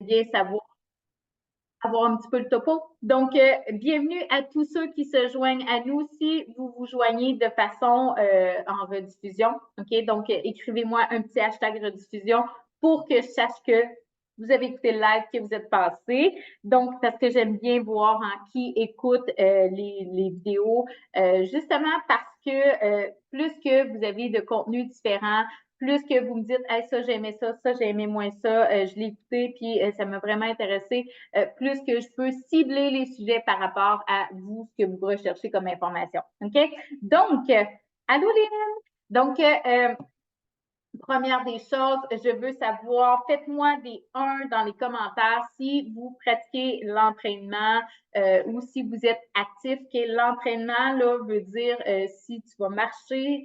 bien savoir avoir un petit peu le topo. Donc, bienvenue à tous ceux qui se joignent à nous. Si vous vous joignez de façon en rediffusion, OK? Donc, écrivez-moi un petit hashtag rediffusion pour que je sache que vous avez écouté le live, que vous êtes passé. Donc, parce que j'aime bien voir qui écoute les vidéos, justement parce que plus que vous avez de contenu différent, plus que vous me dites, hey, ça, j'aimais ça j'ai aimé moins ça, je l'ai écouté, puis ça m'a vraiment intéressé, plus que je peux cibler les sujets par rapport à vous, ce que vous recherchez comme information. OK? Donc, allô, Lynn? Donc, première des choses, je veux savoir, faites-moi des 1 dans les commentaires si vous pratiquez l'entraînement ou si vous êtes actif. L'entraînement, là, veut dire si tu vas marcher,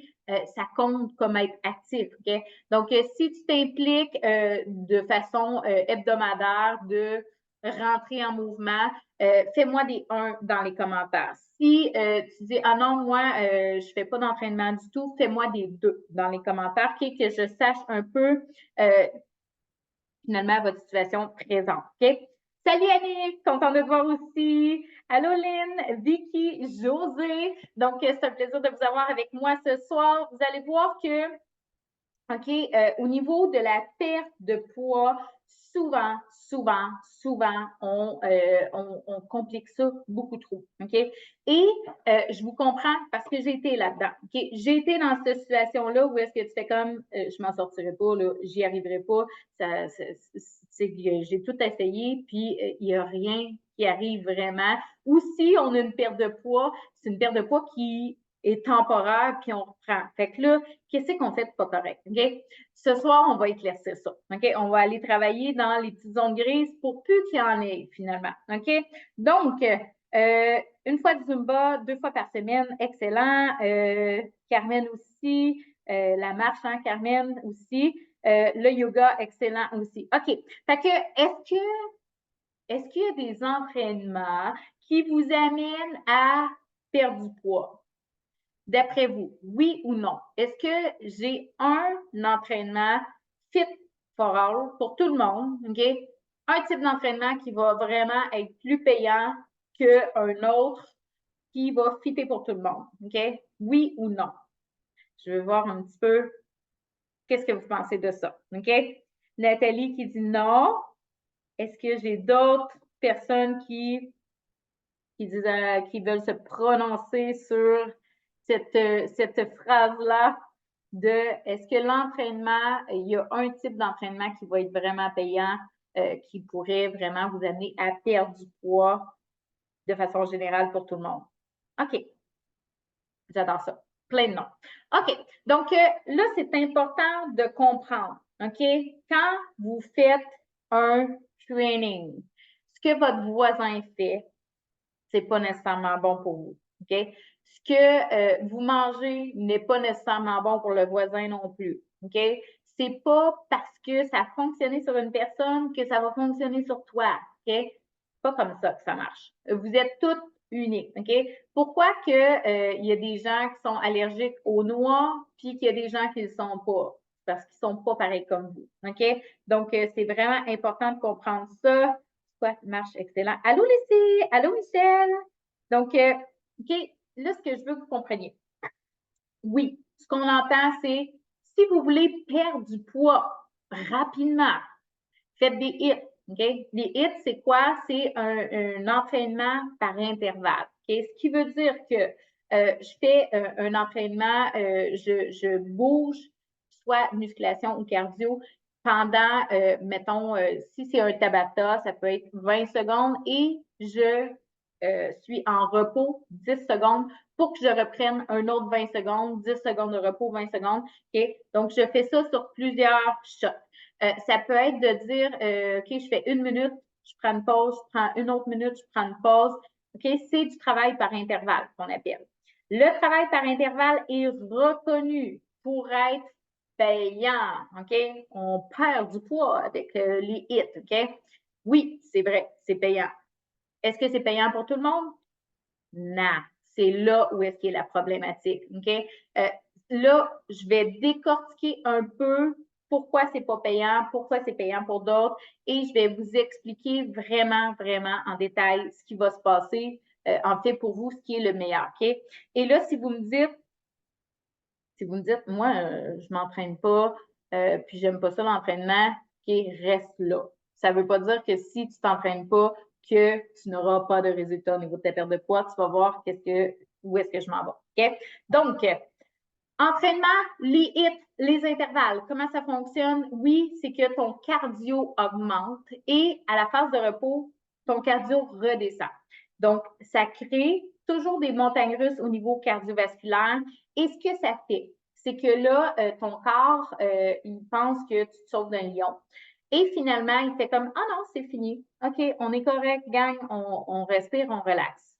ça compte comme être actif. OK? Donc, si tu t'impliques de façon hebdomadaire de rentrer en mouvement, fais-moi des 1 dans les commentaires. Si tu dis, ah non, moi, je fais pas d'entraînement du tout, fais-moi des 2 dans les commentaires, que je sache un peu finalement votre situation présente. OK? Salut Annick, content de te voir aussi. Allô Lynn, Vicky, José. Donc, c'est un plaisir de vous avoir avec moi ce soir. Vous allez voir que OK, au niveau de la perte de poids, souvent, on complique ça beaucoup trop. OK? Et je vous comprends parce que j'ai été là-dedans. OK? J'ai été dans cette situation-là où est-ce que tu fais comme je m'en sortirai pas, là, j'y arriverai pas. J'ai tout essayé, puis il n'y a rien qui arrive vraiment. Ou si on a une perte de poids, c'est une perte de poids qui est temporaire, puis on reprend. Fait que là, qu'est-ce qu'on fait de pas correct? OK? Ce soir, on va éclaircir ça. OK? On va aller travailler dans les petites zones grises pour plus qu'il y en ait, finalement. OK? Donc, une fois de Zumba, 2 fois par semaine, excellent. Carmen aussi. La marche, hein, Carmen aussi. Le yoga, excellent aussi. OK. Fait que, est-ce qu'il y a des entraînements qui vous amènent à perdre du poids? D'après vous, oui ou non? Est-ce que j'ai un entraînement fit for all pour tout le monde? OK? Un type d'entraînement qui va vraiment être plus payant qu'un autre qui va fitter pour tout le monde. OK? Oui ou non? Je veux voir un petit peu qu'est-ce que vous pensez de ça. OK? Nathalie qui dit non. Est-ce que j'ai d'autres personnes qui disent, qui veulent se prononcer sur cette phrase-là de est-ce que l'entraînement, il y a un type d'entraînement qui va être vraiment payant, qui pourrait vraiment vous amener à perdre du poids de façon générale pour tout le monde? OK. J'adore ça. Plein de noms. OK. Donc, là, c'est important de comprendre. OK? Quand vous faites un training, ce que votre voisin fait, c'est pas nécessairement bon pour vous. OK? Ce que vous mangez n'est pas nécessairement bon pour le voisin non plus. OK? C'est pas parce que ça a fonctionné sur une personne que ça va fonctionner sur toi. OK? C'est pas comme ça que ça marche. Vous êtes toutes uniques. OK? Pourquoi que il y a des gens qui sont allergiques aux noix puis qu'il y a des gens qui ne le sont pas? Parce qu'ils ne sont pas pareils comme vous. OK? Donc, c'est vraiment important de comprendre ça. Quoi, marche excellent. Allô, Lucie? Allô, Michel? Donc, OK, là, ce que je veux que vous compreniez. Oui, ce qu'on entend, c'est si vous voulez perdre du poids rapidement, faites des hits. OK? Les hits, c'est quoi? C'est un entraînement par intervalle. OK? Ce qui veut dire que je fais un entraînement, je bouge, soit musculation ou cardio, pendant, mettons, si c'est un Tabata, ça peut être 20 secondes et je suis en repos 10 secondes pour que je reprenne un autre 20 secondes, 10 secondes de repos, 20 secondes. OK? Donc, je fais ça sur plusieurs shots. Ça peut être de dire, OK, je fais 1 minute, je prends une pause, je prends une autre minute, je prends une pause. OK, c'est du travail par intervalle qu'on appelle. Le travail par intervalle est reconnu pour être payant. OK? On perd du poids avec les hits. OK? Oui, c'est vrai, c'est payant. Est-ce que c'est payant pour tout le monde? Non. C'est là où est-ce qu'il y a la problématique. OK? Là, je vais décortiquer un peu pourquoi c'est pas payant, pourquoi c'est payant pour d'autres, et je vais vous expliquer vraiment, vraiment en détail ce qui va se passer, en fait, pour vous, ce qui est le meilleur, OK? Et là, si vous me dites, moi, je m'entraîne pas, puis j'aime pas ça l'entraînement, OK, reste là. Ça veut pas dire que si tu t'entraînes pas, que tu n'auras pas de résultat au niveau de ta perte de poids. Tu vas voir où est-ce que je m'en vais. OK? Donc, entraînement, les hits, les intervalles, comment ça fonctionne? Oui, c'est que ton cardio augmente et à la phase de repos, ton cardio redescend. Donc, ça crée toujours des montagnes russes au niveau cardiovasculaire. Et ce que ça fait, c'est que là, ton corps, il pense que tu te sauves d'un lion. Et finalement, il fait comme, ah non, c'est fini. OK, on est correct, gang, on respire, on relaxe.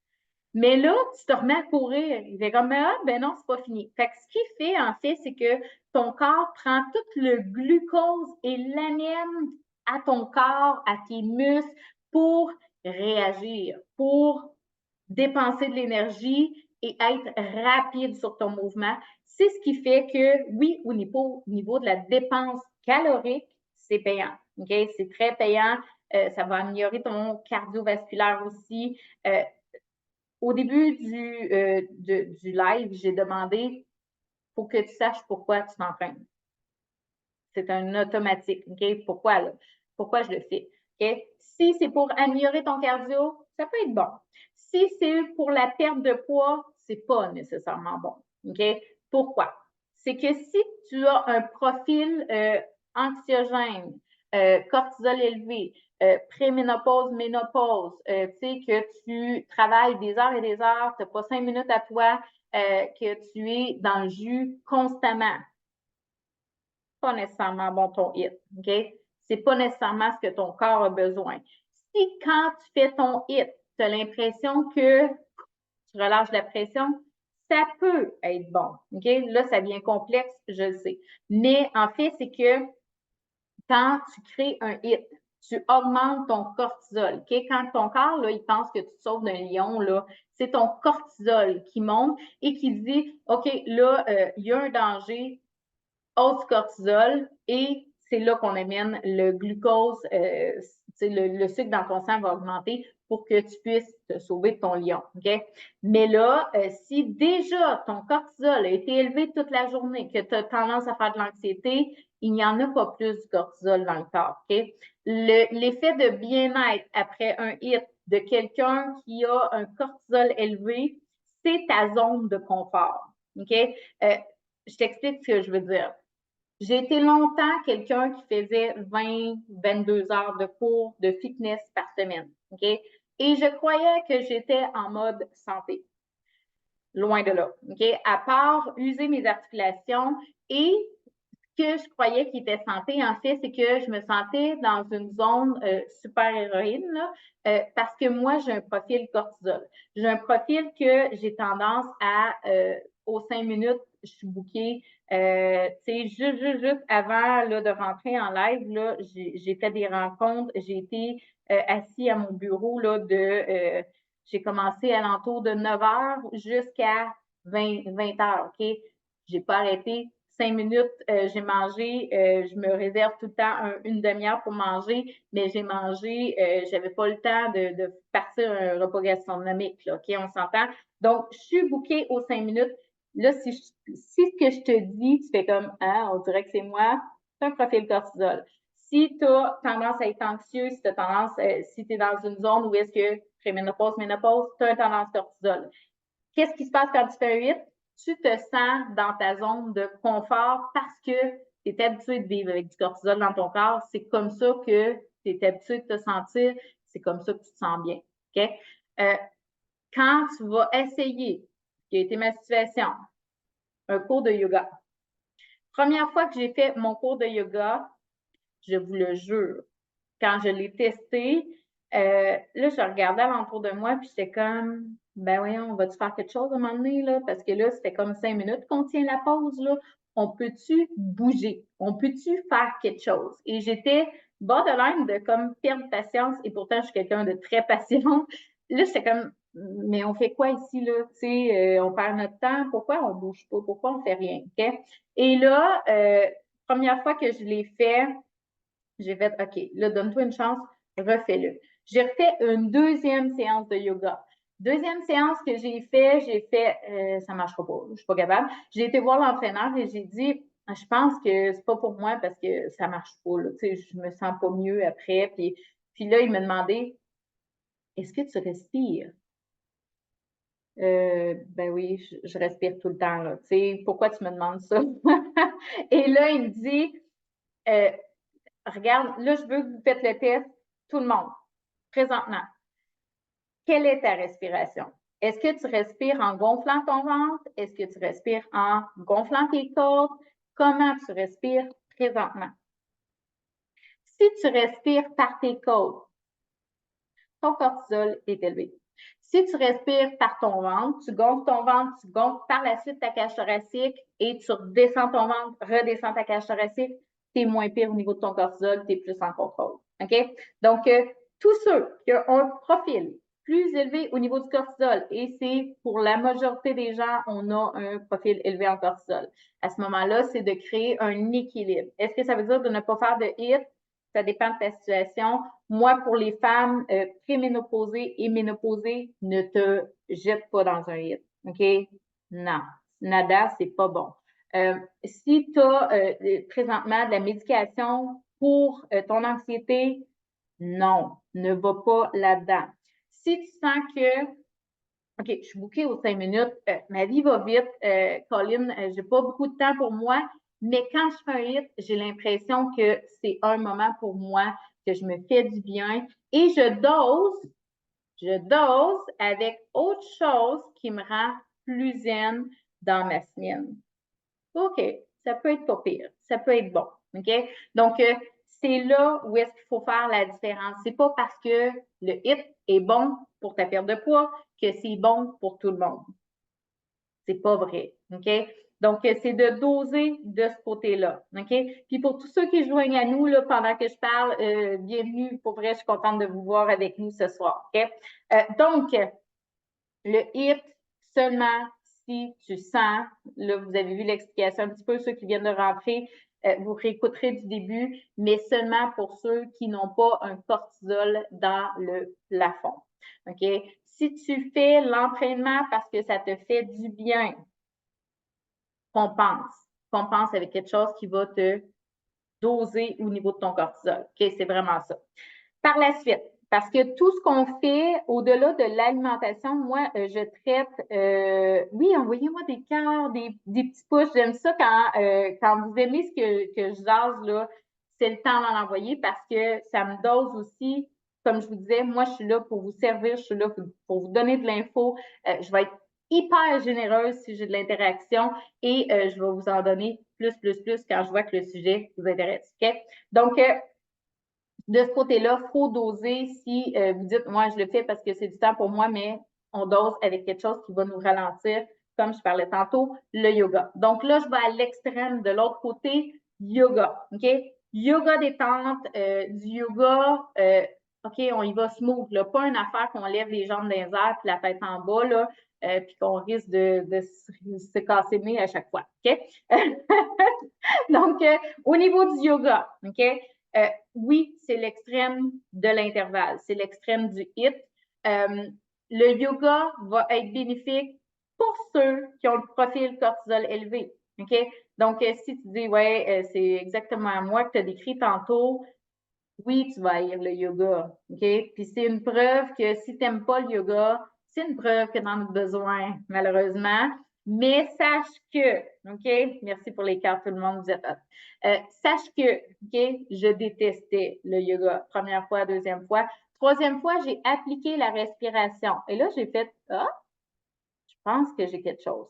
Mais là, tu te remets à courir. Il fait comme, ah, ben non, c'est pas fini. Fait que ce qu'il fait, en fait, c'est que ton corps prend tout le glucose et l'amène à ton corps, à tes muscles pour réagir, pour dépenser de l'énergie et être rapide sur ton mouvement. C'est ce qui fait que, oui, au niveau de la dépense calorique, c'est payant. OK? C'est très payant. Ça va améliorer ton cardiovasculaire aussi. Au début du live, j'ai demandé, il faut que tu saches pourquoi tu t'entraînes. C'est un automatique. OK? Pourquoi là? Pourquoi je le fais? OK? Si c'est pour améliorer ton cardio, ça peut être bon. Si c'est pour la perte de poids, c'est pas nécessairement bon. OK? Pourquoi? C'est que si tu as un profil anxiogène, cortisol élevé, préménopause, ménopause, tu sais, que tu travailles des heures et des heures, tu n'as pas 5 minutes à toi, que tu es dans le jus constamment, pas nécessairement bon ton hit, OK? C'est pas nécessairement ce que ton corps a besoin. Si quand tu fais ton hit, tu as l'impression que tu relâches la pression, ça peut être bon, OK? Là, ça devient complexe, je le sais. Mais en fait, c'est que quand tu crées un hit, tu augmentes ton cortisol, OK? Quand ton corps, là, il pense que tu te sauves d'un lion, là, c'est ton cortisol qui monte et qui dit, OK, là, il y a un danger, hausse cortisol et c'est là qu'on amène le glucose, le sucre dans ton sang va augmenter pour que tu puisses te sauver de ton lion. OK? Mais là, si déjà ton cortisol a été élevé toute la journée, que tu as tendance à faire de l'anxiété, il n'y en a pas plus du cortisol dans le corps. OK? L'effet de bien-être après un hit de quelqu'un qui a un cortisol élevé, c'est ta zone de confort. OK? Je t'explique ce que je veux dire. J'ai été longtemps quelqu'un qui faisait 20, 22 heures de cours de fitness par semaine. OK? Et je croyais que j'étais en mode santé. Loin de là. OK? À part user mes articulations et ce que je croyais qui était santé, en fait, c'est que je me sentais dans une zone super-héroïne parce que moi, j'ai un profil cortisol. J'ai un profil que j'ai tendance à, aux 5 minutes, je suis bouquée. Tu sais, juste avant là, de rentrer en live, là, j'ai fait des rencontres. J'ai été assis à mon bureau là, j'ai commencé à l'entour de 9 heures jusqu'à 20 heures. OK? J'ai pas arrêté 5 minutes, j'ai mangé, je me réserve tout le temps une demi-heure pour manger, mais j'ai mangé, j'avais pas le temps de partir un repas gastronomique, là, OK, on s'entend? Donc, je suis bookée aux 5 minutes. Là, si ce que je te dis, tu fais comme, ah, on dirait que c'est moi, c'est un profil cortisol. Si tu as tendance à être anxieux, si tu as tendance, si tu es dans une zone où est-ce que préménopause, ménopause, tu as une tendance cortisol. Qu'est-ce qui se passe quand tu fais un 8? Tu te sens dans ta zone de confort parce que tu es habitué de vivre avec du cortisol dans ton corps. C'est comme ça que tu es habitué de te sentir. C'est comme ça que tu te sens bien. OK? Quand tu vas essayer, qui a été ma situation, un cours de yoga. Première fois que j'ai fait mon cours de yoga, je vous le jure, quand je l'ai testé, là, je regardais alentour de moi, puis j'étais comme, ben voyons, on va-tu faire quelque chose à un moment donné, là? Parce que là, c'était comme 5 minutes qu'on tient la pause, là. On peut-tu bouger? On peut-tu faire quelque chose? Et j'étais borderline de comme perdre patience, et pourtant, je suis quelqu'un de très patient. Là, j'étais comme, mais on fait quoi ici, là? Tu sais, on perd notre temps. Pourquoi on bouge pas? Pourquoi on fait rien? OK? Et là, première fois que je l'ai fait, j'ai fait, OK, là, donne-toi une chance, refais-le. J'ai refait une deuxième séance de yoga. Deuxième séance que j'ai fait, ça ne marchera pas, je ne suis pas capable. J'ai été voir l'entraîneur et j'ai dit, je pense que c'est pas pour moi parce que ça ne marche pas, là. Tu sais, je me sens pas mieux après. Puis là, il m'a demandé, est-ce que tu respires? Ben oui, je respire tout le temps, là. Tu sais, pourquoi tu me demandes ça? Et là, il me dit, regarde, là, je veux que vous faites le test, tout le monde, présentement. Quelle est ta respiration? Est-ce que tu respires en gonflant ton ventre? Est-ce que tu respires en gonflant tes côtes? Comment tu respires présentement? Si tu respires par tes côtes, ton cortisol est élevé. Si tu respires par ton ventre, tu gonfles par la suite ta cage thoracique et tu redescends ton ventre, redescends ta cage thoracique, tu es moins pire au niveau de ton cortisol, tu es plus en contrôle. OK? Donc, tous ceux qui ont un profil plus élevé au niveau du cortisol, et c'est pour la majorité des gens, on a un profil élevé en cortisol. À ce moment-là, c'est de créer un équilibre. Est-ce que ça veut dire de ne pas faire de HIIT? Ça dépend de ta situation. Moi, pour les femmes préménopausées et ménopausées, ne te jette pas dans un HIIT. OK? Non. Nada, c'est pas bon. Si tu as présentement de la médication pour ton anxiété, non, ne va pas là-dedans. Si tu sens que, OK, je suis bouquée aux 5 minutes, ma vie va vite, Colin, j'ai pas beaucoup de temps pour moi, mais quand je fais un HIIT, j'ai l'impression que c'est un moment pour moi, que je me fais du bien et je dose avec autre chose qui me rend plus zen dans ma semaine. OK, ça peut être pas pire, ça peut être bon. OK? Donc, c'est là où est-ce qu'il faut faire la différence. C'est pas parce que le HIIT est bon pour ta perte de poids que c'est bon pour tout le monde. C'est pas vrai. OK? Donc, c'est de doser de ce côté-là. OK? Puis pour tous ceux qui joignent à nous là, pendant que je parle, bienvenue. Pour vrai, je suis contente de vous voir avec nous ce soir. OK? Donc, le HIIT, seulement si tu sens, là, vous avez vu l'explication un petit peu, ceux qui viennent de rentrer, vous réécouterez du début, mais seulement pour ceux qui n'ont pas un cortisol dans le plafond. OK? Si tu fais l'entraînement parce que ça te fait du bien, compense avec quelque chose qui va te doser au niveau de ton cortisol. OK? C'est vraiment ça. Par la suite, parce que tout ce qu'on fait au-delà de l'alimentation, moi, je traite, oui, envoyez-moi des cœurs, des petits pouces. J'aime ça quand vous aimez ce que je jase, là, c'est le temps d'en envoyer parce que ça me dose aussi. Comme je vous disais, moi, je suis là pour vous servir, je suis là pour vous donner de l'info. Je vais être hyper généreuse si j'ai de l'interaction et je vais vous en donner plus quand je vois que le sujet vous intéresse. OK? Donc, de ce côté-là, il faut doser si vous dites, moi, je le fais parce que c'est du temps pour moi, mais on dose avec quelque chose qui va nous ralentir, comme je parlais tantôt, le yoga. Donc là, je vais à l'extrême de l'autre côté, yoga. OK? Yoga détente, du yoga, OK, on y va smooth, là. Pas une affaire qu'on lève les jambes dans les airs puis la tête en bas, là, puis qu'on risque de se casser le nez à chaque fois. OK? Donc, au niveau du yoga, OK? Oui, c'est l'extrême de l'intervalle, c'est l'extrême du HIIT. Le yoga va être bénéfique pour ceux qui ont le profil cortisol élevé. OK? Donc, si tu dis, ouais, c'est exactement moi que tu as décrit tantôt, oui, tu vas haïr le yoga. OK? Puis c'est une preuve que si tu n'aimes pas le yoga, c'est une preuve que tu en as besoin, malheureusement. Mais sache que, OK? Merci pour les cartes, tout le monde, vous êtes sache que, OK? Je détestais le yoga. Première fois, deuxième fois. Troisième fois, j'ai appliqué la respiration. Et là, j'ai fait, je pense que j'ai quelque chose.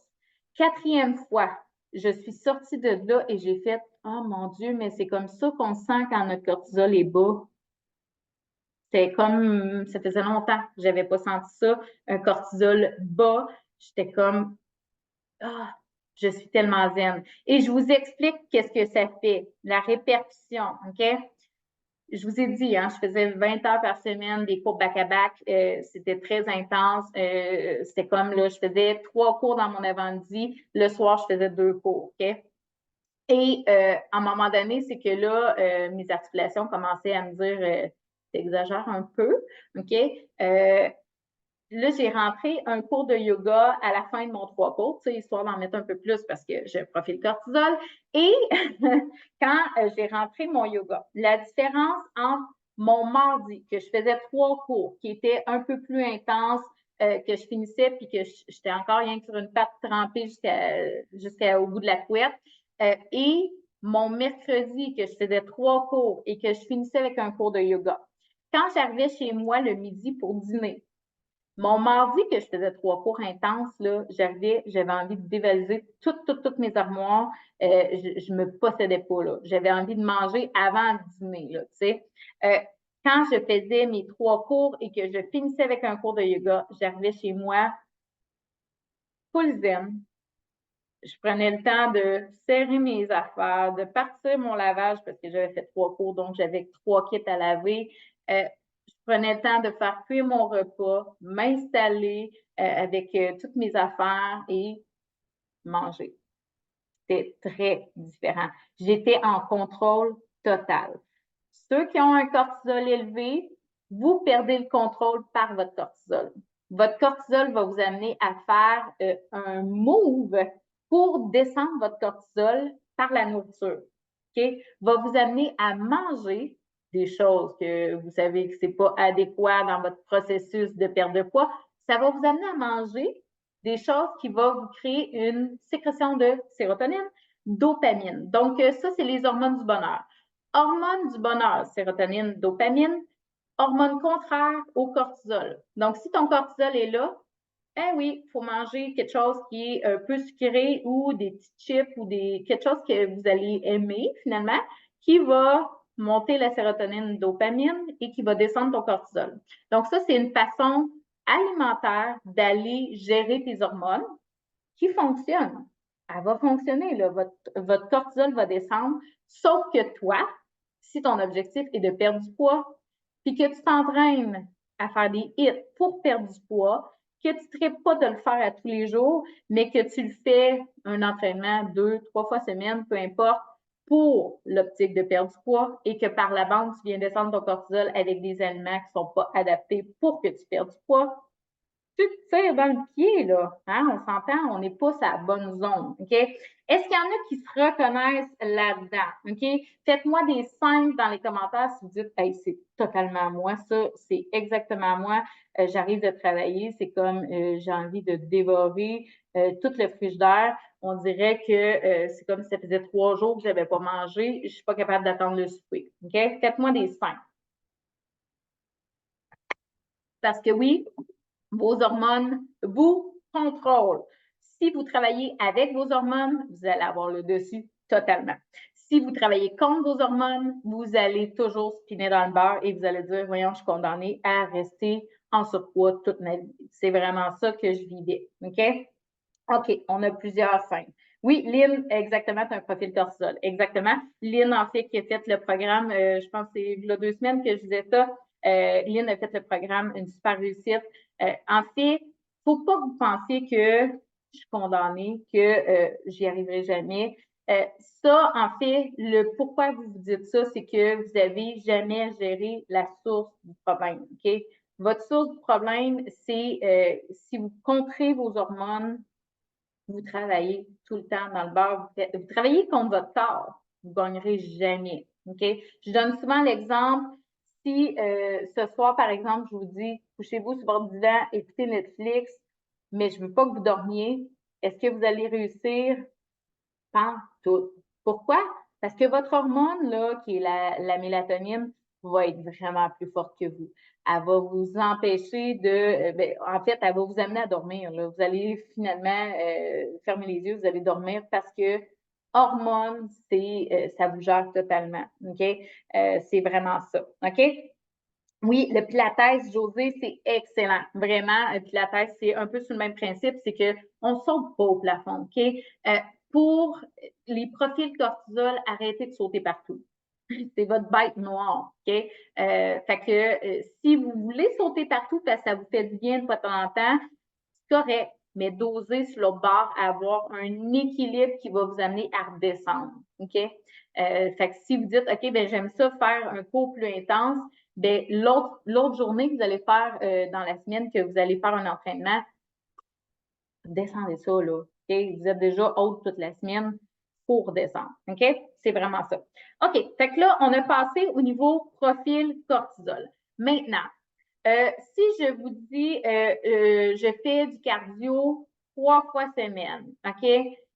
Quatrième fois, je suis sortie de là et j'ai fait, oh mon Dieu, mais c'est comme ça qu'on sent quand notre cortisol est bas. C'était comme, ça faisait longtemps que je n'avais pas senti ça, un cortisol bas. J'étais comme, ah, je suis tellement zen. Et je vous explique qu'est-ce que ça fait, la répercussion, OK? Je vous ai dit, hein, je faisais 20 heures par semaine, des cours back-à-back. C'était très intense. C'était comme, là, je faisais 3 cours dans mon avant-midi. Le soir, je faisais 2 cours, OK? Et à un moment donné, c'est que là, mes articulations commençaient à me dire t'exagères un peu, OK? Là, j'ai rentré un cours de yoga à la fin de mon 3 cours, histoire d'en mettre un peu plus parce que j'ai un profil cortisol. Et quand j'ai rentré mon yoga, la différence entre mon mardi, que je faisais 3 cours, qui était un peu plus intense, que je finissais, puis que j'étais encore rien que sur une patte trempée jusqu'au bout de la couette, et mon mercredi, que je faisais 3 cours et que je finissais avec un cours de yoga. Quand j'arrivais chez moi le midi pour dîner, mon mardi, que je faisais 3 cours intenses, là, j'avais envie de dévaliser toutes mes armoires. Je me possédais pas, là. J'avais envie de manger avant le dîner, là, tu sais. Quand je faisais mes 3 cours et que je finissais avec un cours de yoga, j'arrivais chez moi full zen. Je prenais le temps de serrer mes affaires, de partir mon lavage parce que j'avais fait 3 cours, donc j'avais 3 kits à laver. Je prenais le temps de faire cuire mon repas, m'installer avec toutes mes affaires et manger. C'était très différent. J'étais en contrôle total. Ceux qui ont un cortisol élevé, vous perdez le contrôle par votre cortisol. Votre cortisol va vous amener à faire un move pour descendre votre cortisol par la nourriture. Okay? Va vous amener à manger des choses que vous savez que ce n'est pas adéquat dans votre processus de perte de poids. Ça va vous amener à manger des choses qui vont vous créer une sécrétion de sérotonine, dopamine. Donc, ça, c'est les hormones du bonheur. Hormones du bonheur, sérotonine, dopamine, hormones contraires au cortisol. Donc, si ton cortisol est là, eh oui, il faut manger quelque chose qui est un peu sucré ou des petits chips ou quelque chose que vous allez aimer finalement, qui va monter la sérotonine, dopamine et qui va descendre ton cortisol. Donc, ça, c'est une façon alimentaire d'aller gérer tes hormones qui fonctionne. Elle va fonctionner, là. Votre cortisol va descendre, sauf que toi, si ton objectif est de perdre du poids, puis que tu t'entraînes à faire des hits pour perdre du poids, que tu ne traites pas de le faire à tous les jours, mais que tu le fais un entraînement 2, 3 fois semaine, peu importe, pour l'optique de perdre du poids et que par la bande, tu viens descendre ton cortisol avec des aliments qui ne sont pas adaptés pour que tu perdes du poids, tu te tires dans le pied, là. Hein? On s'entend, on n'est pas sur la bonne zone. OK? Est-ce qu'il y en a qui se reconnaissent là-dedans? OK? Faites-moi des 5 dans les commentaires si vous dites, hey, c'est totalement moi, ça, c'est exactement moi. J'arrive de travailler, c'est comme j'ai envie de dévorer tout le frigidaire. On dirait que c'est comme si ça faisait 3 jours que je n'avais pas mangé. Je ne suis pas capable d'attendre le souper. OK? Faites-moi des 5. Parce que oui, vos hormones vous contrôlent. Si vous travaillez avec vos hormones, vous allez avoir le dessus totalement. Si vous travaillez contre vos hormones, vous allez toujours spinner dans le beurre et vous allez dire, voyons, je suis condamnée à rester en surpoids toute ma vie. C'est vraiment ça que je vivais. OK? OK, on a plusieurs scènes. Oui, Lynn, exactement, tu as un profil cortisol. Exactement. Lynn, en fait, qui a fait le programme, je pense que c'est il y a 2 semaines que je disais ça. Lynn a fait le programme, une super réussite. En fait, il ne faut pas que vous pensiez que je suis condamnée, que j'y arriverai jamais. Ça, en fait, le pourquoi vous vous dites ça, c'est que vous n'avez jamais géré la source du problème. OK? Votre source du problème, c'est si vous contrez vos hormones, vous travaillez tout le temps dans le beurre, vous travaillez contre votre corps, vous ne gagnerez jamais. OK? Je donne souvent l'exemple, si ce soir, par exemple, je vous dis, couchez-vous sur votre divan, écoutez Netflix, mais je ne veux pas que vous dormiez, est-ce que vous allez réussir? Pas tout. Pourquoi? Parce que votre hormone, là, qui est la mélatonine, va être vraiment plus forte que vous. Elle va vous empêcher en fait, elle va vous amener à dormir. Là. Vous allez finalement fermer les yeux, vous allez dormir parce que hormones, ça vous gère totalement. OK? C'est vraiment ça. OK? Oui, le Pilates, José, c'est excellent. Vraiment, le Pilates, c'est un peu sur le même principe, c'est qu'on ne saute pas au plafond, OK? Pour les profils cortisol, arrêtez de sauter partout. C'est votre bête noire, OK? Fait que si vous voulez sauter partout parce que ça vous fait du bien de temps en temps, c'est correct. mais doser sur l'autre bord, avoir un équilibre qui va vous amener à redescendre. OK? Fait que si vous dites, OK, ben j'aime ça faire un cours plus intense, ben l'autre journée que vous allez faire dans la semaine que vous allez faire un entraînement, descendez ça, là. OK? Vous êtes déjà haute toute la semaine pour redescendre. OK? C'est vraiment ça. OK. Fait que là, on a passé au niveau profil cortisol. Maintenant, si je vous dis, je fais du cardio 3 fois semaine, OK?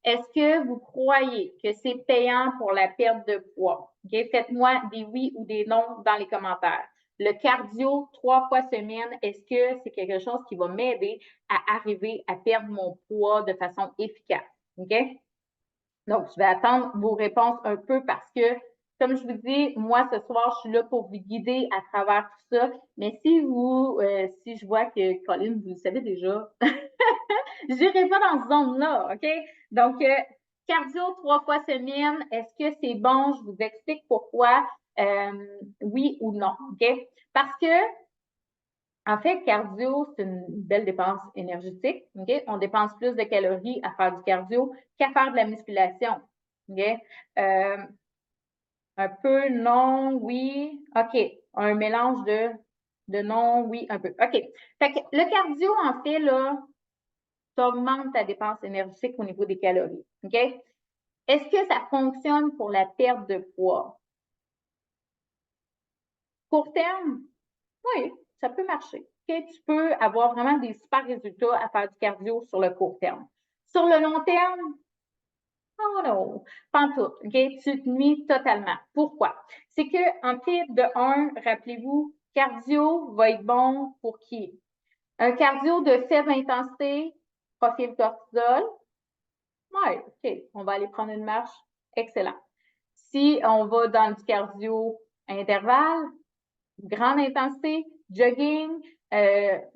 Est-ce que vous croyez que c'est payant pour la perte de poids? OK? Faites-moi des oui ou des non dans les commentaires. Le cardio 3 fois semaine, est-ce que c'est quelque chose qui va m'aider à arriver à perdre mon poids de façon efficace? OK? Donc, je vais attendre vos réponses un peu parce que, comme je vous dis, moi, ce soir, je suis là pour vous guider à travers tout ça. Mais si je vois que, Colin, vous le savez déjà, je n'irai pas dans ce zone-là, OK? Donc, cardio 3 fois semaine, est-ce que c'est bon? Je vous explique pourquoi, oui ou non, OK? Parce que, en fait, cardio, c'est une belle dépense énergétique. OK? On dépense plus de calories à faire du cardio qu'à faire de la musculation. OK? Un peu non, oui. OK. Un mélange de non, oui, un peu. OK. Fait que le cardio, en fait, là, ça augmente ta dépense énergétique au niveau des calories. OK? Est-ce que ça fonctionne pour la perte de poids? Court terme, oui, ça peut marcher. Okay? Tu peux avoir vraiment des super résultats à faire du cardio sur le court terme. Sur le long terme, oh non, pas en tout. Okay? Tu te nuis totalement. Pourquoi? C'est que, en fait, de un, rappelez-vous, cardio va être bon pour qui? Un cardio de faible intensité, profil cortisol. Oui, OK, on va aller prendre une marche. Excellent. Si on va dans du cardio intervalle, grande intensité, jogging, mais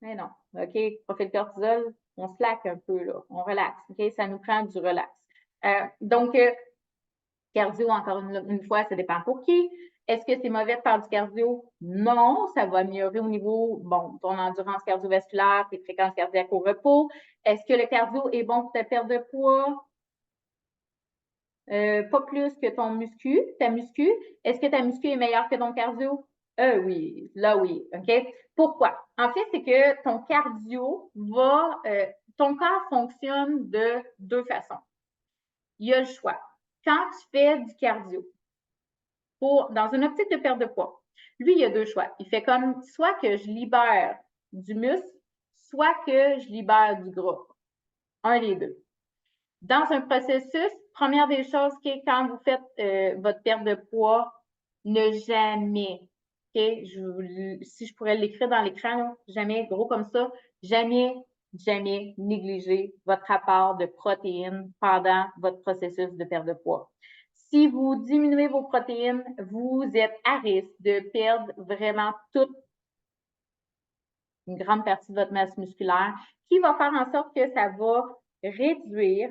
non, OK, profil cortisol, on slack un peu, là, on relaxe, OK, ça nous prend du relax. Donc, cardio, encore une fois, ça dépend pour qui. Est-ce que c'est mauvais de faire du cardio? Non, ça va améliorer au niveau, bon, ton endurance cardiovasculaire, tes fréquences cardiaques au repos. Est-ce que le cardio est bon pour ta perte de poids? Pas plus que ta muscu. Est-ce que ta muscu est meilleure que ton cardio? Oui, là oui, OK? Pourquoi? En fait, c'est que ton cardio ton corps fonctionne de deux façons. Il y a le choix. Quand tu fais du cardio, dans une optique de perte de poids, lui, il y a deux choix. Il fait comme soit que je libère du muscle, soit que je libère du gras. Un des deux. Dans un processus, première des choses, quand vous faites votre perte de poids, ne jamais, si je pourrais l'écrire dans l'écran, jamais gros comme ça, jamais, jamais négliger votre apport de protéines pendant votre processus de perte de poids. Si vous diminuez vos protéines, vous êtes à risque de perdre vraiment toute une grande partie de votre masse musculaire qui va faire en sorte que ça va réduire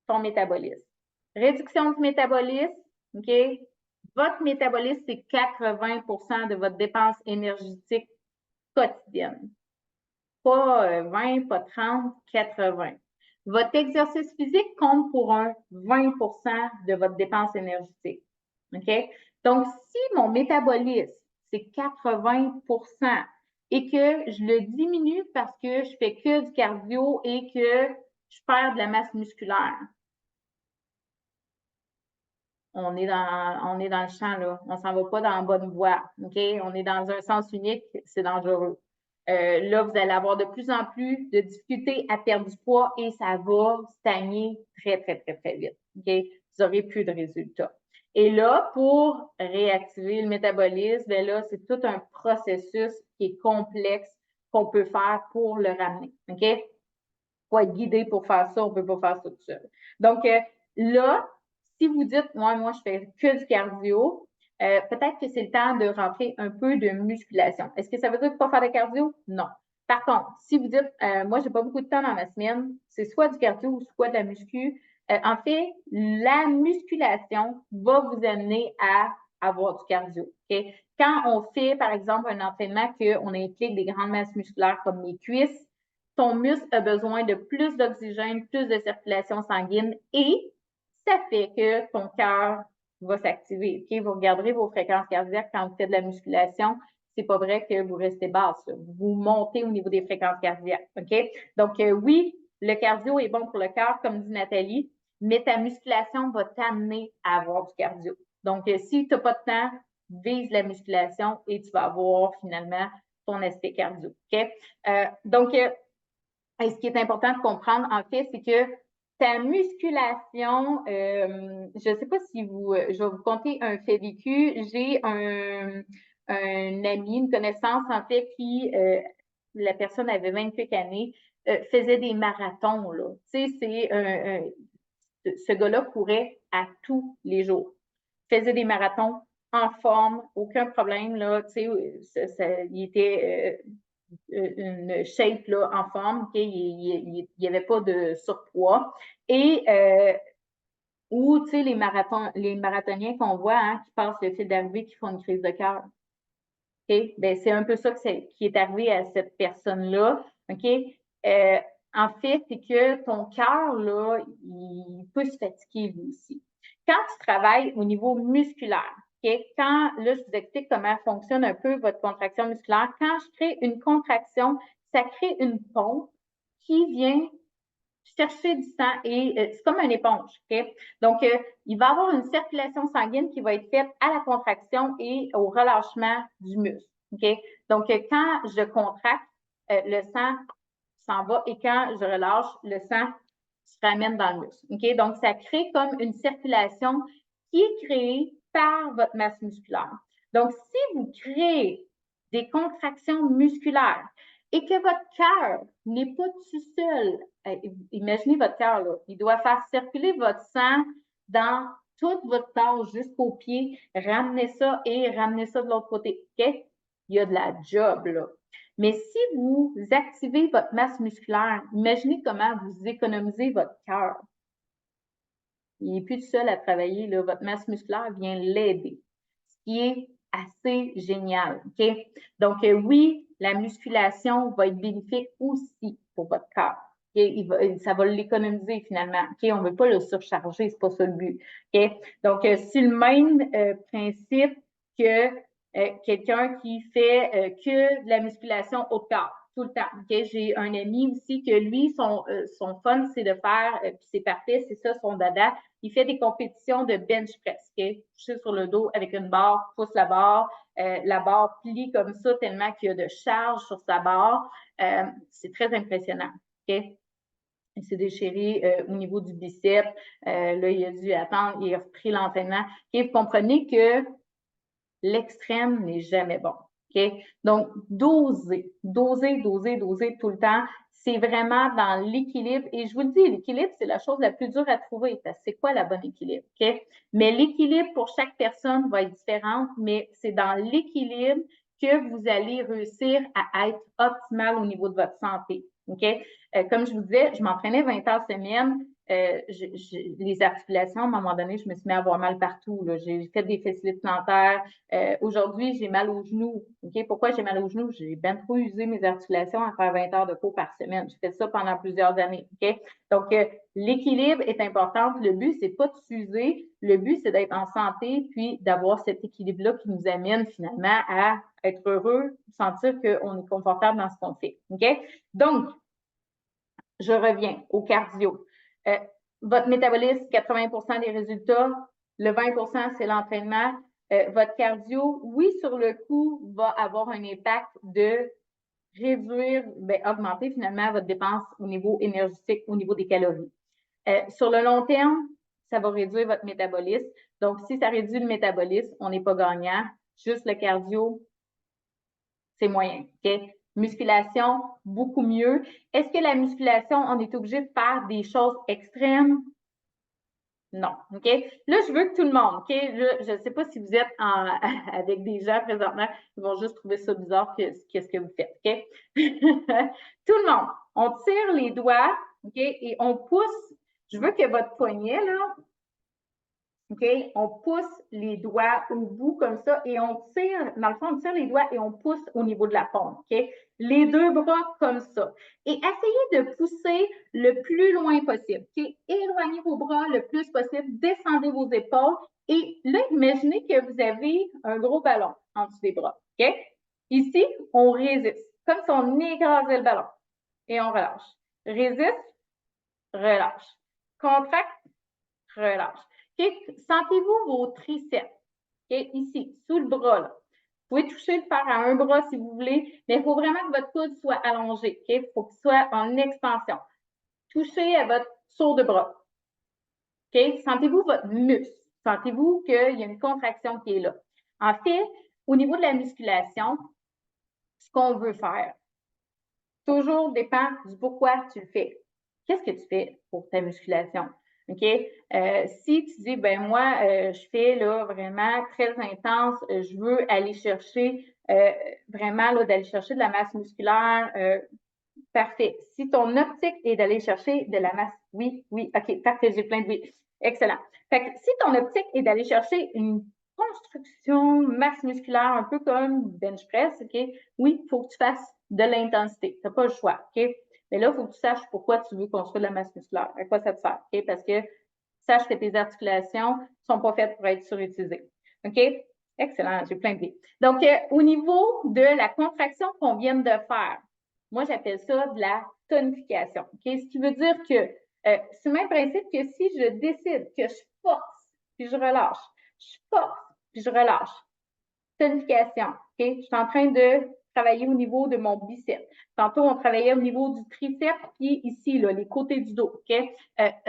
ton métabolisme. Réduction du métabolisme, OK? Votre métabolisme, c'est 80 de votre dépense énergétique quotidienne. Pas 20, pas 30, 80. Votre exercice physique compte pour un 20 de votre dépense énergétique. OK? Donc, si mon métabolisme, c'est 80 et que je le diminue parce que je fais que du cardio et que je perds de la masse musculaire, on est dans le champ, là. On s'en va pas dans la bonne voie, OK? On est dans un sens unique, c'est dangereux. Là, vous allez avoir de plus en plus de difficultés à perdre du poids et ça va stagner très, très, très, très vite, OK? Vous n'aurez plus de résultats. Et là, pour réactiver le métabolisme, bien là, c'est tout un processus qui est complexe qu'on peut faire pour le ramener, OK? Il faut être guidé pour faire ça, on ne peut pas faire ça tout seul. Donc, là, si vous dites, moi, je fais que du cardio, peut-être que c'est le temps de rentrer un peu de musculation. Est-ce que ça veut dire ne pas faire de cardio? Non. Par contre, si vous dites, moi, j'ai pas beaucoup de temps dans ma semaine, c'est soit du cardio ou soit de la muscu. En fait, la musculation va vous amener à avoir du cardio. Okay? Quand on fait, par exemple, un entraînement qu'on implique des grandes masses musculaires comme les cuisses, ton muscle a besoin de plus d'oxygène, plus de circulation sanguine et ça fait que ton cœur va s'activer. Okay? Vous regarderez vos fréquences cardiaques quand vous faites de la musculation. C'est pas vrai que vous restez basse. Vous montez au niveau des fréquences cardiaques. OK? Donc, oui, le cardio est bon pour le cœur, comme dit Nathalie, mais ta musculation va t'amener à avoir du cardio. Donc, si tu n'as pas de temps, vise la musculation et tu vas avoir finalement ton aspect cardio. OK? Donc, ce qui est important de comprendre, en fait, c'est que ta musculation, je ne sais pas si je vais vous conter un fait vécu. J'ai un ami, une connaissance, en fait, qui, la personne avait 28 années, faisait des marathons, là. Tu sais, ce gars-là courait à tous les jours. Faisait des marathons en forme, aucun problème, là. Tu sais, il était une shape là, en forme, okay? Il n'y avait pas de surpoids. Et ou, tu sais, les marathoniens qu'on voit, hein, qui passent le fil d'arrivée, qui font une crise de cœur. Okay? Ben, c'est un peu ça qui est arrivé à cette personne-là. OK? En fait, c'est que ton cœur, là, il peut se fatiguer lui aussi. Quand tu travailles au niveau musculaire, okay? Quand, là, je vous explique comment fonctionne un peu votre contraction musculaire. Quand je crée une contraction, ça crée une pompe qui vient chercher du sang et c'est comme une éponge. Okay? Donc, il va y avoir une circulation sanguine qui va être faite à la contraction et au relâchement du muscle. Okay? Donc, quand je contracte, le sang s'en va et quand je relâche, le sang se ramène dans le muscle. Okay? Donc, ça crée comme une circulation qui est créée par votre masse musculaire. Donc, si vous créez des contractions musculaires et que votre cœur n'est pas tout seul, imaginez votre cœur, là, il doit faire circuler votre sang dans tout votre corps jusqu'aux pieds, ramener ça et ramener ça de l'autre côté. Okay? Il y a de la job, là. Mais si vous activez votre masse musculaire, imaginez comment vous économisez votre cœur. Il n'est plus tout seul à travailler, là. Votre masse musculaire vient l'aider, ce qui est assez génial. Okay? Donc, oui, la musculation va être bénéfique aussi pour votre cœur. Okay? Ça va l'économiser finalement. Okay? On ne veut pas le surcharger, ce n'est pas ça le but. Okay? Donc, c'est le même principe que quelqu'un qui fait que de la musculation haut de corps tout le temps. Okay? J'ai un ami aussi que lui, son fun, c'est de faire, puis c'est parfait, c'est ça son dada, il fait des compétitions de bench press, okay? Couché sur le dos avec une barre, pousse la barre plie comme ça tellement qu'il y a de charge sur sa barre. C'est très impressionnant, okay? Il s'est déchiré au niveau du biceps. Là, il a dû attendre, il a repris l'entraînement. Okay? Vous comprenez que l'extrême n'est jamais bon. Okay? Donc, doser tout le temps. C'est vraiment dans l'équilibre. Et je vous le dis, l'équilibre, c'est la chose la plus dure à trouver. C'est quoi la bonne équilibre? Okay? Mais l'équilibre pour chaque personne va être différent, mais c'est dans l'équilibre que vous allez réussir à être optimal au niveau de votre santé. Okay? Comme je vous disais, je m'entraînais 20 heures semaine. Les articulations, à un moment donné, je me suis mis à avoir mal partout. J'ai fait des fessiers plantaires. Aujourd'hui, j'ai mal aux genoux. Okay? Pourquoi j'ai mal aux genoux? J'ai bien trop usé mes articulations à faire 20 heures de cours par semaine. J'ai fait ça pendant plusieurs années. Okay? Donc, l'équilibre est important. Le but, c'est pas de s'user. Le but, c'est d'être en santé puis d'avoir cet équilibre-là qui nous amène finalement à être heureux, sentir qu'on est confortable dans ce qu'on fait. Okay? Donc, je reviens au cardio. Votre métabolisme, 80% des résultats, le 20%, c'est l'entraînement. Votre cardio, oui, sur le coup, va avoir un impact de réduire, augmenter finalement votre dépense au niveau énergétique, au niveau des calories. Sur le long terme, ça va réduire votre métabolisme. Donc, si ça réduit le métabolisme, on n'est pas gagnant. Juste le cardio, c'est moyen. Okay? Musculation, beaucoup mieux. Est-ce que la musculation, on est obligé de faire des choses extrêmes? Non. OK? Là, je veux que tout le monde, OK? Là, je ne sais pas si vous êtes avec des gens présentement, ils vont juste trouver ça bizarre qu'est-ce que vous faites. OK? Tout le monde, on tire les doigts, OK? Et on pousse. Je veux que votre poignet, là, OK? On pousse les doigts au bout comme ça et on tire, dans le fond, on tire les doigts et on pousse au niveau de la paume. OK? Les deux bras comme ça. Et essayez de pousser le plus loin possible. OK? Éloignez vos bras le plus possible, descendez vos épaules et là, imaginez que vous avez un gros ballon en dessous des bras. OK? Ici, on résiste, comme si on écrasait le ballon et on relâche. Résiste, relâche. Contracte, relâche. Okay? Sentez-vous vos triceps. Okay? Ici, sous le bras. Là. Vous pouvez toucher le fer à un bras si vous voulez, mais il faut vraiment que votre coude soit allongé. Il faut qu'il soit en expansion. Touchez à votre saut de bras. Okay? Sentez-vous votre muscle. Sentez-vous qu'il y a une contraction qui est là. En fait, au niveau de la musculation, ce qu'on veut faire, toujours dépend du pourquoi tu le fais. Qu'est-ce que tu fais pour ta musculation? OK? Si tu dis, ben moi, je fais là vraiment très intense, je veux aller chercher vraiment là, d'aller chercher de la masse musculaire, parfait. Si ton optique est d'aller chercher de la masse, oui, oui, OK, parfait, j'ai plein de oui. Excellent. Fait que si ton optique est d'aller chercher une construction, masse musculaire, un peu comme bench press, OK, oui, il faut que tu fasses de l'intensité. Tu n'as pas le choix, OK? Mais là, il faut que tu saches pourquoi tu veux construire de la masse musculaire. À quoi ça te sert, OK? Parce que sache que tes articulations ne sont pas faites pour être surutilisées. OK? Excellent, j'ai plein d'idées. Donc, au niveau de la contraction qu'on vient de faire, moi, j'appelle ça de la tonification. OK? Ce qui veut dire que c'est le même principe que si je décide que je force puis je relâche, je force puis je relâche. Tonification. OK? Je suis en train de travailler au niveau de mon biceps. Tantôt, on travaillait au niveau du triceps, puis ici, là, les côtés du dos. OK?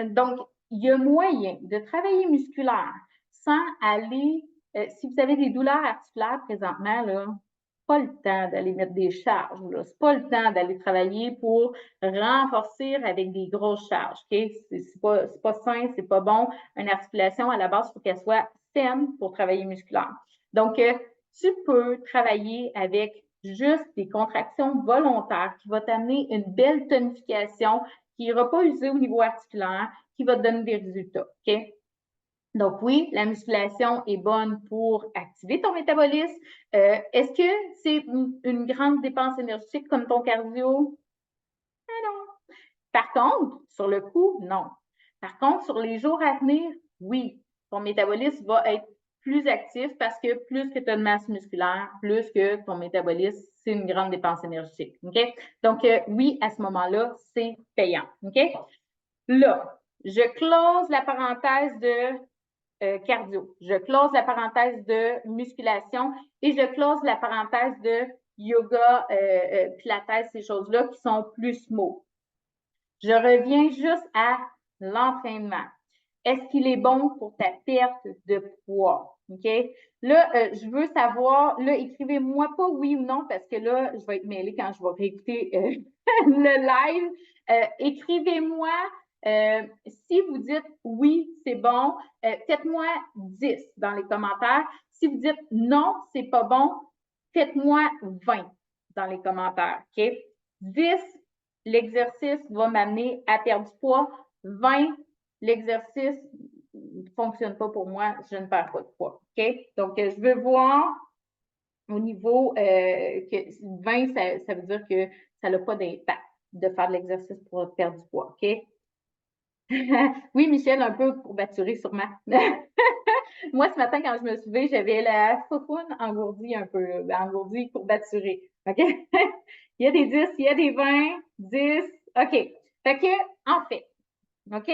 Donc, il y a moyen de travailler musculaire sans aller, si vous avez des douleurs articulaires présentement, là, pas le temps d'aller mettre des charges. C'est pas le temps d'aller travailler pour renforcer avec des grosses charges. OK? C'est pas sain, c'est pas bon. Une articulation, à la base, il faut qu'elle soit saine pour travailler musculaire. Donc, tu peux travailler avec juste des contractions volontaires qui vont t'amener une belle tonification qui n'ira pas user au niveau articulaire, qui va te donner des résultats. OK? Donc oui, la musculation est bonne pour activer ton métabolisme. Est-ce que c'est une grande dépense énergétique comme ton cardio? Non. Par contre, sur le coup, non. Par contre, sur les jours à venir, oui, ton métabolisme va être plus actif parce que plus que tu as de masse musculaire, plus que ton métabolisme, c'est une grande dépense énergétique. OK? Donc, oui, à ce moment-là, c'est payant. OK? Là, je close la parenthèse de cardio. Je close la parenthèse de musculation et je close la parenthèse de yoga, pilates, ces choses-là qui sont plus smooth. Je reviens juste à l'entraînement. Est-ce qu'il est bon pour ta perte de poids? OK? Là, je veux savoir, là, écrivez-moi pas oui ou non parce que là, je vais être mêlée quand je vais réécouter le live. Écrivez-moi si vous dites oui, c'est bon, faites-moi 10 dans les commentaires. Si vous dites non, c'est pas bon, faites-moi 20 dans les commentaires. OK? 10, l'exercice va m'amener à perdre du poids. 20, l'exercice ne fonctionne pas pour moi, je ne perds pas de poids. OK? Donc, je veux voir au niveau que 20, ça veut dire que ça n'a pas d'impact de faire de l'exercice pour perdre du poids. OK? Oui, Michel, un peu courbaturé sûrement. Moi, ce matin, quand je me suis levée, j'avais la foufoune engourdie un peu, engourdie, courbaturée. OK? Il y a des 10, il y a des 20, 10. OK. Fait que, en fait, OK?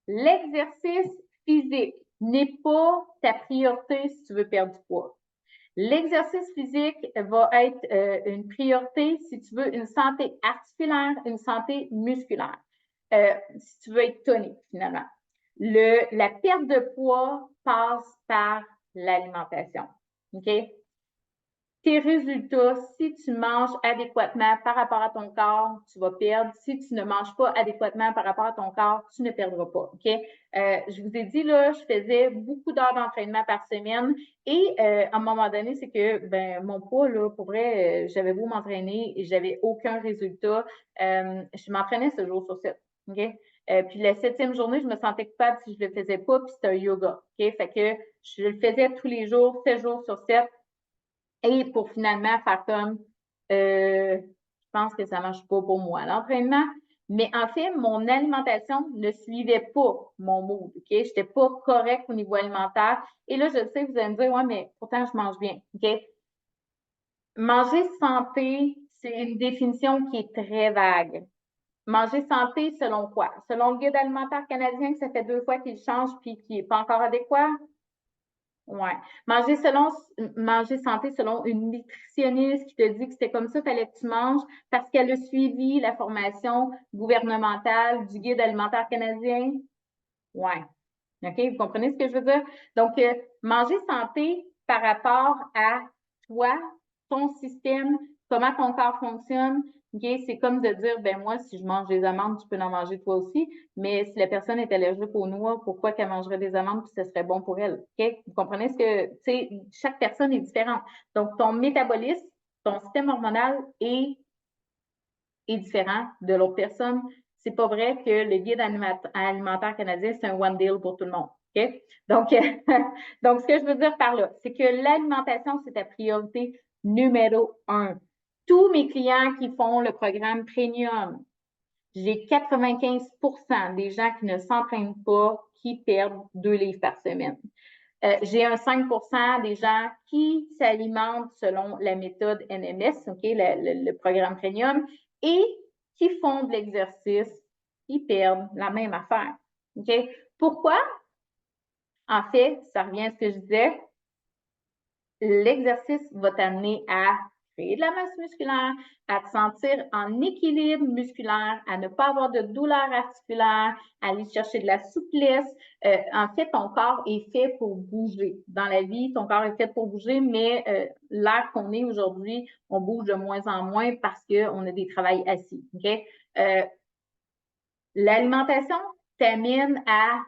L'exercice physique n'est pas ta priorité si tu veux perdre du poids. L'exercice physique va être une priorité si tu veux une santé articulaire, une santé musculaire. Si tu veux être tonique, finalement. La perte de poids passe par l'alimentation. OK? Tes résultats, si tu manges adéquatement par rapport à ton corps, tu vas perdre. Si tu ne manges pas adéquatement par rapport à ton corps, tu ne perdras pas. OK? Je vous ai dit, là, je faisais beaucoup d'heures d'entraînement par semaine et à un moment donné, c'est que ben, mon poids, là, pour vrai, j'avais beau m'entraîner et j'avais aucun résultat. Je m'entraînais ce jour sur 7. OK? Puis la 7e journée, je me sentais coupable si je le faisais pas, puis c'était un yoga. OK? Fait que je le faisais tous les jours, 7 jours sur 7. Et pour finalement faire comme je pense que ça marche pas pour moi, l'entraînement. Mais en fait, mon alimentation ne suivait pas mon mood. OK? Je n'étais pas correcte au niveau alimentaire. Et là, je sais, vous allez me dire, ouais, mais pourtant, je mange bien. OK? Manger santé, c'est une définition qui est très vague. Manger santé selon quoi? Selon le guide alimentaire canadien, que ça fait 2 fois qu'il change puis qui n'est pas encore adéquat? Ouais. Manger santé selon une nutritionniste qui te dit que c'était comme ça qu'il fallait que tu manges parce qu'elle a suivi la formation gouvernementale du guide alimentaire canadien. Ouais. OK? Vous comprenez ce que je veux dire? Donc, manger santé par rapport à toi, ton système, comment ton corps fonctionne. OK? C'est comme de dire, ben moi, si je mange des amandes, tu peux en manger toi aussi. Mais si la personne est allergique aux noix, pourquoi qu'elle mangerait des amandes puis ce serait bon pour elle? OK? Vous comprenez ce que, tu sais, chaque personne est différente. Donc, ton métabolisme, ton système hormonal est différent de l'autre personne. C'est pas vrai que le guide alimentaire canadien, c'est un one deal pour tout le monde. OK? Donc, donc, ce que je veux dire par là, c'est que l'alimentation, c'est ta priorité numéro 1. Tous mes clients qui font le programme Premium, j'ai 95% des gens qui ne s'entraînent pas qui perdent 2 livres par semaine. J'ai un 5% des gens qui s'alimentent selon la méthode NMS, OK, le programme Premium, et qui font de l'exercice, ils perdent la même affaire. OK? Pourquoi? En fait, ça revient à ce que je disais, l'exercice va t'amener à créer de la masse musculaire, à te sentir en équilibre musculaire, à ne pas avoir de douleur articulaire, à aller chercher de la souplesse. En fait, ton corps est fait pour bouger. Dans la vie, ton corps est fait pour bouger, mais l'ère qu'on est aujourd'hui, on bouge de moins en moins parce qu'on a des travails assis. Okay? L'alimentation t'amène à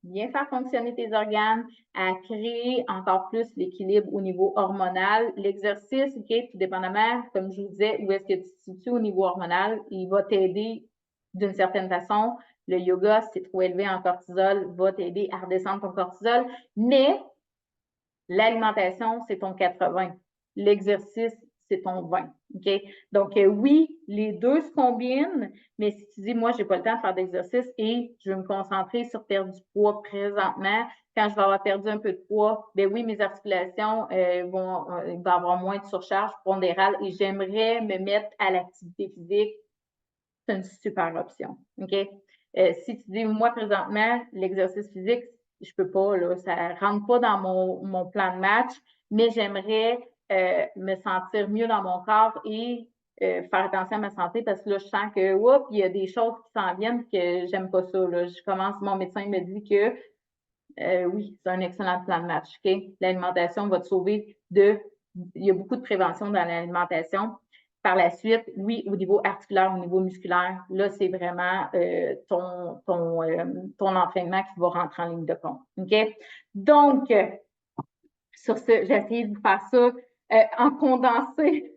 bien faire fonctionner tes organes, à créer encore plus l'équilibre au niveau hormonal. L'exercice, OK, tout dépendamment, comme je vous disais, où est-ce que tu te situes au niveau hormonal, il va t'aider d'une certaine façon. Le yoga, si c'est trop élevé en cortisol, va t'aider à redescendre ton cortisol. Mais l'alimentation, c'est ton 80. L'exercice, c'est ton 20. OK? Donc, oui, les deux se combinent, mais si tu dis, moi, je n'ai pas le temps de faire d'exercice et je veux me concentrer sur perdre du poids présentement, quand je vais avoir perdu un peu de poids, ben oui, mes articulations il va y avoir moins de surcharge pondérale et j'aimerais me mettre à l'activité physique. C'est une super option. OK? Si tu dis, moi, présentement, l'exercice physique, je peux pas, là, ça rentre pas dans mon plan de match, mais j'aimerais me sentir mieux dans mon corps et faire attention à ma santé parce que là, je sens que, oups, il y a des choses qui s'en viennent que j'aime pas ça. Là. Mon médecin me dit que oui, c'est un excellent plan de match. OK? L'alimentation va te sauver il y a beaucoup de prévention dans l'alimentation. Par la suite, oui, au niveau articulaire, au niveau musculaire, là, c'est vraiment ton entraînement qui va rentrer en ligne de compte. OK? Donc, sur ce, j'ai essayé de vous faire ça en condensé.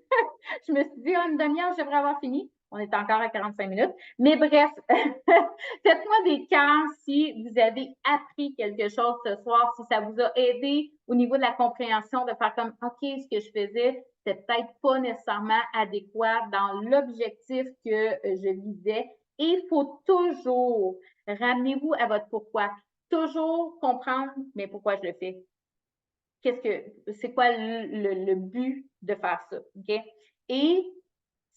Je me suis dit, une demi-heure, je devrais avoir fini. On est encore à 45 minutes. Mais bref, faites-moi des cœurs si vous avez appris quelque chose ce soir, si ça vous a aidé au niveau de la compréhension, de faire comme, OK, ce que je faisais, c'est peut-être pas nécessairement adéquat dans l'objectif que je visais. Et il faut toujours, ramenez-vous à votre pourquoi. Toujours comprendre, mais pourquoi je le fais? C'est quoi le but de faire ça? OK? Et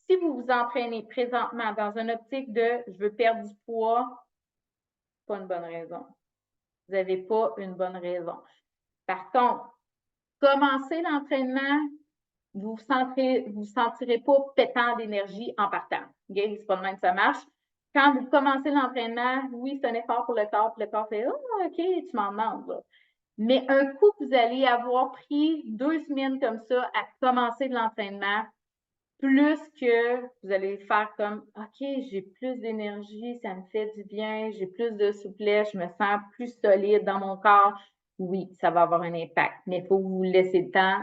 si vous vous entraînez présentement dans une optique de je veux perdre du poids, pas une bonne raison. Vous n'avez pas une bonne raison. Par contre, commencez l'entraînement, vous vous sentirez pas pétant d'énergie en partant. Okay? C'est pas de même que ça marche. Quand vous commencez l'entraînement, oui, c'est un effort pour le corps, puis le corps fait oh, OK, tu m'en demandes. Là. Mais un coup que vous allez avoir pris 2 semaines comme ça à commencer de l'entraînement, plus que vous allez faire comme OK, j'ai plus d'énergie, ça me fait du bien, j'ai plus de souplesse, je me sens plus solide dans mon corps. Oui, ça va avoir un impact, mais il faut vous laisser le temps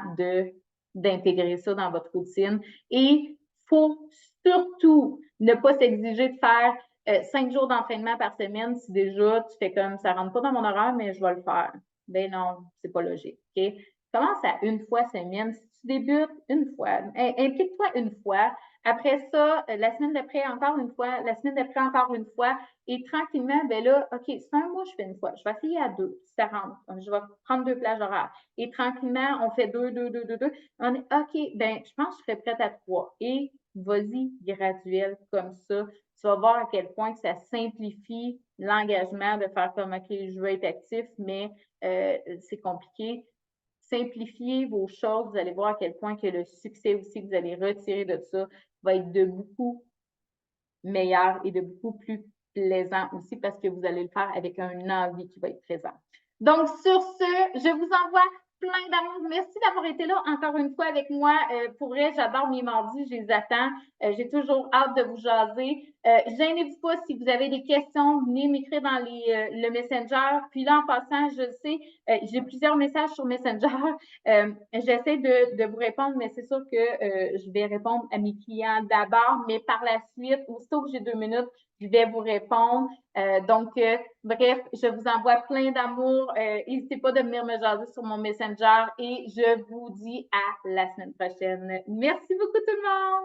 d'intégrer ça dans votre routine. Et il faut surtout ne pas s'exiger de faire 5 jours d'entraînement par semaine, si déjà tu fais comme ça rentre pas dans mon horaire, mais je vais le faire. Ben non, c'est pas logique. OK? Commence à une fois semaine. Si tu débutes, une fois. Implique-toi une fois. Après ça, la semaine d'après, encore une fois. La semaine d'après, encore une fois. Et tranquillement, ben là, OK, c'est un mois, je fais une fois. Je vais essayer à 2, si ça rentre. Je vais prendre 2 plages horaires. Et tranquillement, on fait 2, 2, 2, 2, 2. On est OK, ben je pense que je serais prête à 3. Et vas-y graduel comme ça. Tu vas voir à quel point que ça simplifie l'engagement de faire comme OK, je veux être actif, mais c'est compliqué. Simplifiez vos choses, vous allez voir à quel point que le succès aussi que vous allez retirer de ça va être de beaucoup meilleur et de beaucoup plus plaisant aussi parce que vous allez le faire avec un envie qui va être présent. Donc, sur ce, je vous envoie plein d'amour. Merci d'avoir été là encore une fois avec moi. Pour vrai, j'adore mes mardis, je les attends. J'ai toujours hâte de vous jaser. Gênez-vous pas si vous avez des questions, venez m'écrire dans le Messenger. Puis là, en passant, je sais, j'ai plusieurs messages sur Messenger. J'essaie de vous répondre, mais c'est sûr que je vais répondre à mes clients d'abord, mais par la suite, aussitôt que j'ai 2 minutes, je vais vous répondre. Bref, je vous envoie plein d'amour. N'hésitez pas de venir me jaser sur mon Messenger et je vous dis à la semaine prochaine. Merci beaucoup tout le monde!